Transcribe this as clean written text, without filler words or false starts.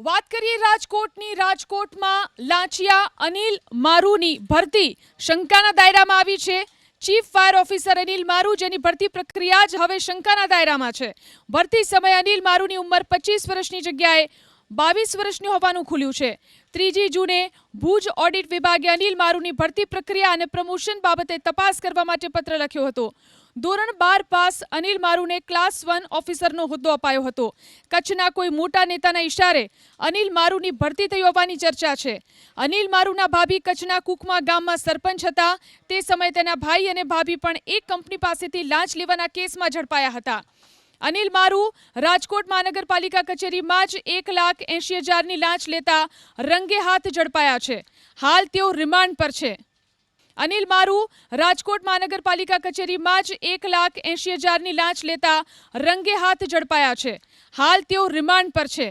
વાત કરીએ રાજકોટની. રાજકોટમાં લાંચિયા અનિલ મારુની ભરતી શંકાના દાયરામાં આવી છે. ચીફ ફાયર ઓફિસર અનિલ મારુ, જેની ભરતી પ્રક્રિયા જ હવે શંકાના દાયરામાં છે. ભરતી સમયે અનિલ મારુની ઉંમર 25 વર્ષની જગ્યાએ 22 વર્ષની હોવાનું ખુલ્યું છે. 3 જૂને ભુજ ઓડિટ વિભાગે અનિલ મારુની ભરતી પ્રક્રિયા અને પ્રમોશન બાબતે તપાસ કરવા માટે પત્ર લખ્યો હતો. ધોરણ 12 પાસ અનિલ મારુને ક્લાસ 1 ઓફિસરનો હોદ્દો અપાયો હતો. કચ્છના કોઈ મોટા નેતાના ઇશારે અનિલ મારુની ભરતી થઈ હોવાની ચર્ચા છે. અનિલ મારુના ભાભી કચ્છના કુકમા ગામમાં સરપંચ હતા. તે સમયે તેના ભાઈ અને ભાભી પણ એક કંપની પાસેથી લાંચ લેવાના કેસમાં ઝડપાયા હતા. અનિલ મારુ રાજકોટ મહાનગરપાલિકા કચેરીમાં જ 1,80,000ની લાંચ લેતા રંગે હાથ ઝડપાયા છે. હાલ તેઓ રિમાન્ડ પર છે. અનિલ મારુ રાજકોટ મહાનગરપાલિકા કચેરીમાં જ 1,80,000ની લાંચ લેતા રંગે હાથ ઝડપાયા છે. હાલ તેઓ રિમાન્ડ પર છે.